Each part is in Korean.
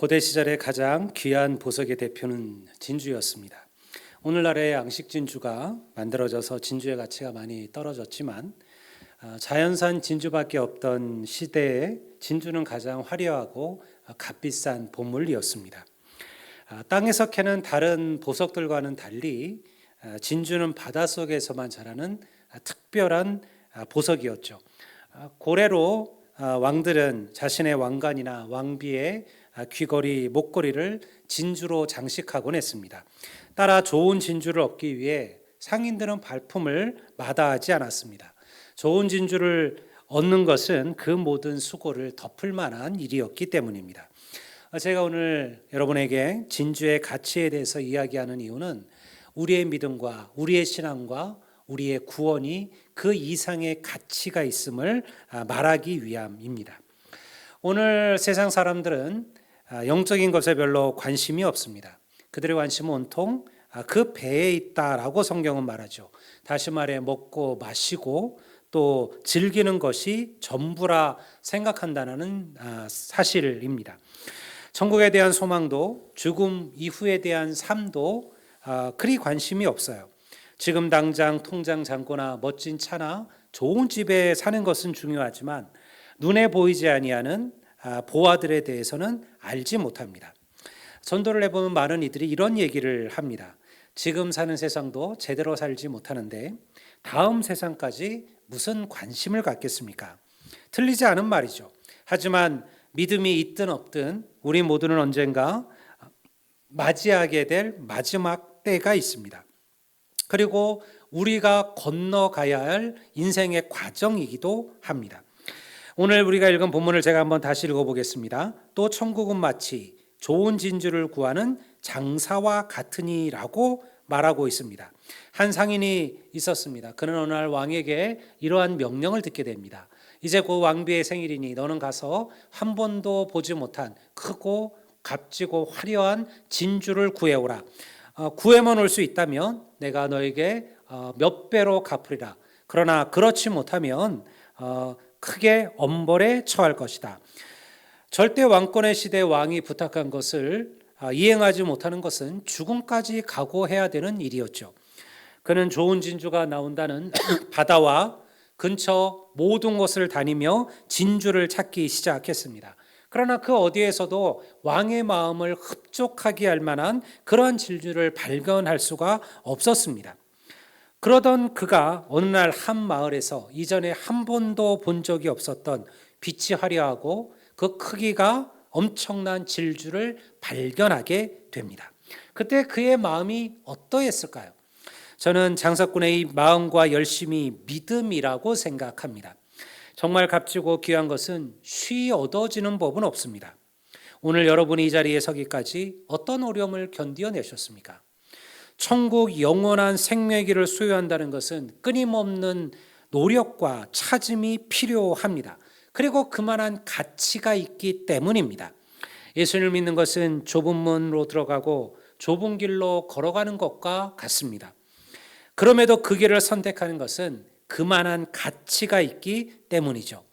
고대 시절의 가장 귀한 보석의 대표는 진주였습니다. 오늘날의 양식 진주가 만들어져서 진주의 가치가 많이 떨어졌지만 자연산 진주밖에 없던 시대에 진주는 가장 화려하고 값비싼 보물이었습니다. 땅에서 캐는 다른 보석들과는 달리 진주는 바닷속에서만 자라는 특별한 보석이었죠. 고래로 왕들은 자신의 왕관이나 왕비의 귀걸이, 목걸이를 진주로 장식하곤 했습니다. 따라 좋은 진주를 얻기 위해 상인들은 발품을 마다하지 않았습니다. 좋은 진주를 얻는 것은 그 모든 수고를 덮을 만한 일이었기 때문입니다. 제가 오늘 여러분에게 진주의 가치에 대해서 이야기하는 이유는 우리의 믿음과 우리의 신앙과 우리의 구원이 그 이상의 가치가 있음을 말하기 위함입니다. 오늘 세상 사람들은 영적인 것에 별로 관심이 없습니다. 그들의 관심은 온통 그 배에 있다라고 성경은 말하죠. 다시 말해 먹고 마시고 또 즐기는 것이 전부라 생각한다는 사실입니다. 천국에 대한 소망도 죽음 이후에 대한 삶도 그리 관심이 없어요. 지금 당장 통장 잔고나 멋진 차나 좋은 집에 사는 것은 중요하지만 눈에 보이지 아니하는 보화들에 대해서는 알지 못합니다. 전도를 해보면 많은 이들이 이런 얘기를 합니다. 지금 사는 세상도 제대로 살지 못하는데 다음 세상까지 무슨 관심을 갖겠습니까? 틀리지 않은 말이죠. 하지만 믿음이 있든 없든 우리 모두는 언젠가 맞이하게 될 마지막 때가 있습니다. 그리고 우리가 건너가야 할 인생의 과정이기도 합니다. 오늘 우리가 읽은 본문을 제가 한번 다시 읽어보겠습니다. 또 천국은 마치 좋은 진주를 구하는 장사와 같으니라고 말하고 있습니다. 한 상인이 있었습니다. 그는 어느 날 왕에게 이러한 명령을 듣게 됩니다. 이제 곧 왕비의 생일이니 너는 가서 한 번도 보지 못한 크고 값지고 화려한 진주를 구해오라. 구해만 올 수 있다면 내가 너에게 몇 배로 갚으리라. 그러나 그렇지 못하면 크게 엄벌에 처할 것이다. 절대 왕권의 시대 왕이 부탁한 것을 이행하지 못하는 것은 죽음까지 각오해야 되는 일이었죠. 그는 좋은 진주가 나온다는 바다와 근처 모든 곳을 다니며 진주를 찾기 시작했습니다. 그러나 그 어디에서도 왕의 마음을 흡족하게 할 만한 그러한 진주를 발견할 수가 없었습니다. 그러던 그가 어느 날 한 마을에서 이전에 한 번도 본 적이 없었던 빛이 화려하고 그 크기가 엄청난 진주를 발견하게 됩니다. 그때 그의 마음이 어떠했을까요? 저는 장사꾼의 이 마음과 열심이 믿음이라고 생각합니다. 정말 값지고 귀한 것은 쉬이 얻어지는 법은 없습니다. 오늘 여러분이 이 자리에 서기까지 어떤 어려움을 견디어내셨습니까? 천국 영원한 생명기를 소유한다는 것은 끊임없는 노력과 찾음이 필요합니다. 그리고 그만한 가치가 있기 때문입니다. 예수님을 믿는 것은 좁은 문으로 들어가고 좁은 길로 걸어가는 것과 같습니다. 그럼에도 그 길을 선택하는 것은 그만한 가치가 있기 때문이죠.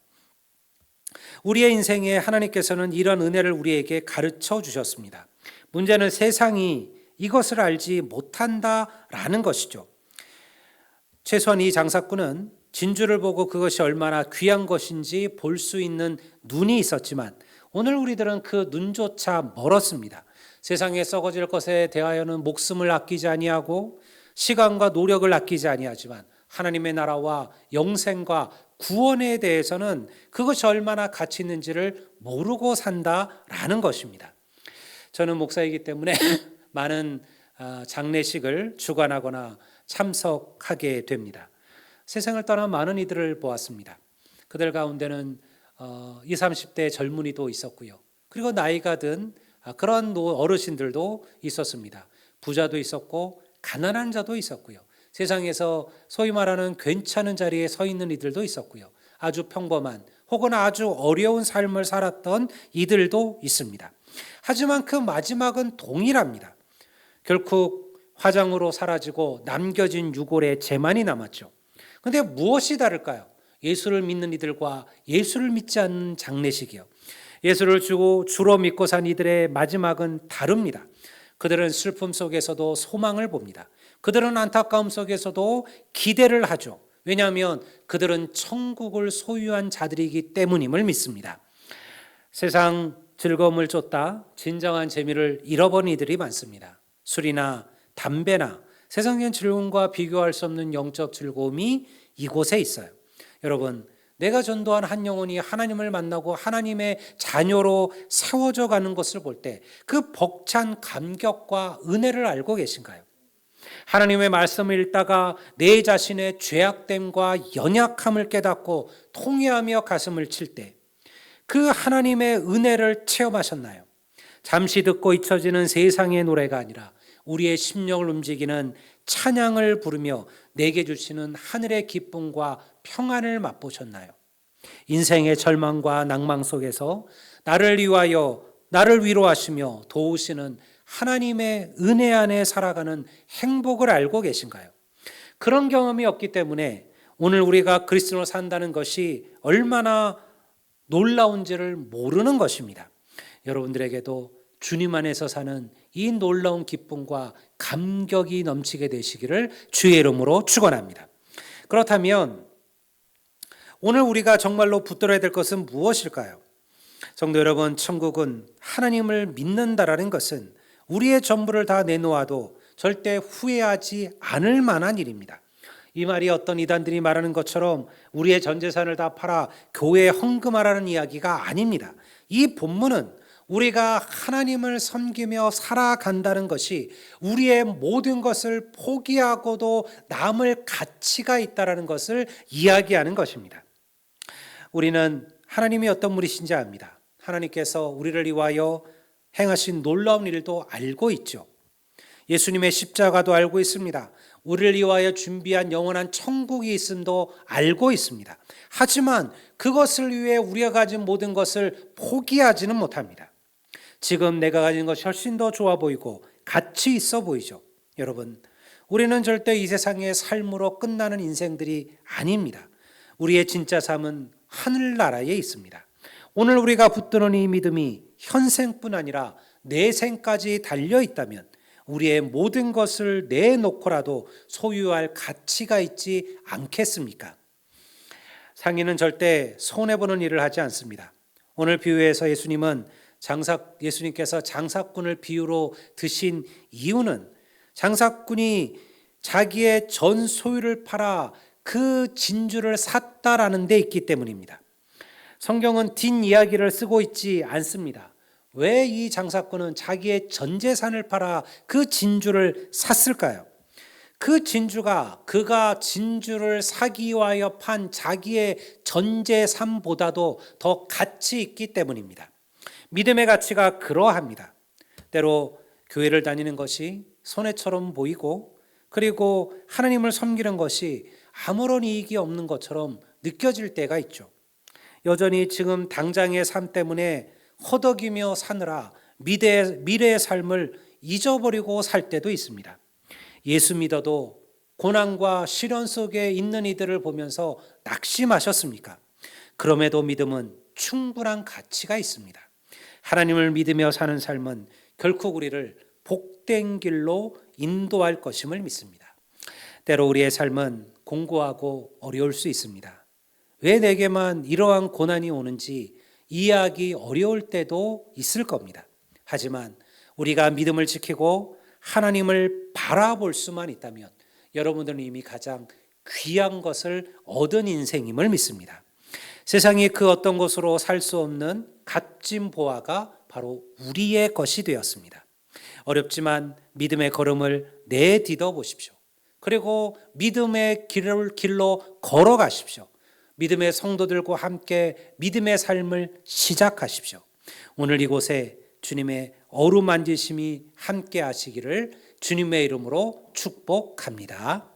우리의 인생에 하나님께서는 이런 은혜를 우리에게 가르쳐 주셨습니다. 문제는 세상이 이것을 알지 못한다라는 것이죠. 최소한 이 장사꾼은 진주를 보고 그것이 얼마나 귀한 것인지 볼 수 있는 눈이 있었지만 오늘 우리들은 그 눈조차 멀었습니다. 세상에 썩어질 것에 대하여는 목숨을 아끼지 아니하고 시간과 노력을 아끼지 아니하지만 하나님의 나라와 영생과 구원에 대해서는 그것이 얼마나 가치 있는지를 모르고 산다라는 것입니다. 저는 목사이기 때문에 많은 장례식을 주관하거나 참석하게 됩니다. 세상을 떠난 많은 이들을 보았습니다. 그들 가운데는 20, 30대 젊은이도 있었고요. 그리고 나이가 든 그런 어르신들도 있었습니다. 부자도 있었고 가난한 자도 있었고요. 세상에서 소위 말하는 괜찮은 자리에 서 있는 이들도 있었고요. 아주 평범한 혹은 아주 어려운 삶을 살았던 이들도 있습니다. 하지만 그 마지막은 동일합니다. 결국 화장으로 사라지고 남겨진 유골에 재만이 남았죠. 그런데 무엇이 다를까요? 예수를 믿는 이들과 예수를 믿지 않는 장례식이요. 예수를 주로 믿고 산 이들의 마지막은 다릅니다. 그들은 슬픔 속에서도 소망을 봅니다. 그들은 안타까움 속에서도 기대를 하죠. 왜냐하면 그들은 천국을 소유한 자들이기 때문임을 믿습니다. 세상 즐거움을 쫓다 진정한 재미를 잃어버린 이들이 많습니다. 술이나 담배나 세상의 즐거움과 비교할 수 없는 영적 즐거움이 이곳에 있어요. 여러분, 내가 전도한 한 영혼이 하나님을 만나고 하나님의 자녀로 세워져 가는 것을 볼 때 그 벅찬 감격과 은혜를 알고 계신가요? 하나님의 말씀을 읽다가 내 자신의 죄악됨과 연약함을 깨닫고 통회하며 가슴을 칠 때 그 하나님의 은혜를 체험하셨나요? 잠시 듣고 잊혀지는 세상의 노래가 아니라 우리의 심령을 움직이는 찬양을 부르며 내게 주시는 하늘의 기쁨과 평안을 맛보셨나요? 인생의 절망과 낭망 속에서 나를 위하여 나를 위로하시며 도우시는 하나님의 은혜 안에 살아가는 행복을 알고 계신가요? 그런 경험이 없기 때문에 오늘 우리가 그리스도로 산다는 것이 얼마나 놀라운지를 모르는 것입니다. 여러분들에게도 주님 안에서 사는 이 놀라운 기쁨과 감격이 넘치게 되시기를 주의 이름으로 축원합니다. 그렇다면 오늘 우리가 정말로 붙들어야 될 것은 무엇일까요? 성도 여러분, 천국은 하나님을 믿는다라는 것은 우리의 전부를 다 내놓아도 절대 후회하지 않을 만한 일입니다. 이 말이 어떤 이단들이 말하는 것처럼 우리의 전 재산을 다 팔아 교회에 헌금하라는 이야기가 아닙니다. 이 본문은 우리가 하나님을 섬기며 살아간다는 것이 우리의 모든 것을 포기하고도 남을 가치가 있다는 것을 이야기하는 것입니다. 우리는 하나님이 어떤 분이신지 압니다. 하나님께서 우리를 위하여 행하신 놀라운 일도 알고 있죠. 예수님의 십자가도 알고 있습니다. 우리를 위하여 준비한 영원한 천국이 있음도 알고 있습니다. 하지만 그것을 위해 우리가 가진 모든 것을 포기하지는 못합니다. 지금 내가 가진 것이 훨씬 더 좋아 보이고 가치 있어 보이죠. 여러분, 우리는 절대 이 세상의 삶으로 끝나는 인생들이 아닙니다. 우리의 진짜 삶은 하늘나라에 있습니다. 오늘 우리가 붙드는 이 믿음이 현생뿐 아니라 내생까지 달려 있다면 우리의 모든 것을 내놓고라도 소유할 가치가 있지 않겠습니까? 상인은 절대 손해보는 일을 하지 않습니다. 오늘 비유에서 예수님께서 장사꾼을 비유로 드신 이유는 장사꾼이 자기의 전 소유를 팔아 그 진주를 샀다라는 데 있기 때문입니다. 성경은 뒷이야기를 쓰고 있지 않습니다. 왜 이 장사꾼은 자기의 전 재산을 팔아 그 진주를 샀을까요? 그 진주가 그가 진주를 사기 위하여 판 자기의 전 재산보다도 더 가치 있기 때문입니다. 믿음의 가치가 그러합니다. 때로 교회를 다니는 것이 손해처럼 보이고 그리고 하나님을 섬기는 것이 아무런 이익이 없는 것처럼 느껴질 때가 있죠. 여전히 지금 당장의 삶 때문에 허덕이며 사느라 미래의 삶을 잊어버리고 살 때도 있습니다. 예수 믿어도 고난과 시련 속에 있는 이들을 보면서 낙심하셨습니까? 그럼에도 믿음은 충분한 가치가 있습니다. 하나님을 믿으며 사는 삶은 결코 우리를 복된 길로 인도할 것임을 믿습니다. 때로 우리의 삶은 공고하고 어려울 수 있습니다. 왜 내게만 이러한 고난이 오는지 이해하기 어려울 때도 있을 겁니다. 하지만 우리가 믿음을 지키고 하나님을 바라볼 수만 있다면 여러분들은 이미 가장 귀한 것을 얻은 인생임을 믿습니다. 세상이 그 어떤 것으로 살 수 없는 값진 보화가 바로 우리의 것이 되었습니다. 어렵지만 믿음의 걸음을 내딛어 보십시오. 그리고 믿음의 길로 걸어가십시오. 믿음의 성도들과 함께 믿음의 삶을 시작하십시오. 오늘 이곳에 주님의 어루만지심이 함께 하시기를 주님의 이름으로 축복합니다.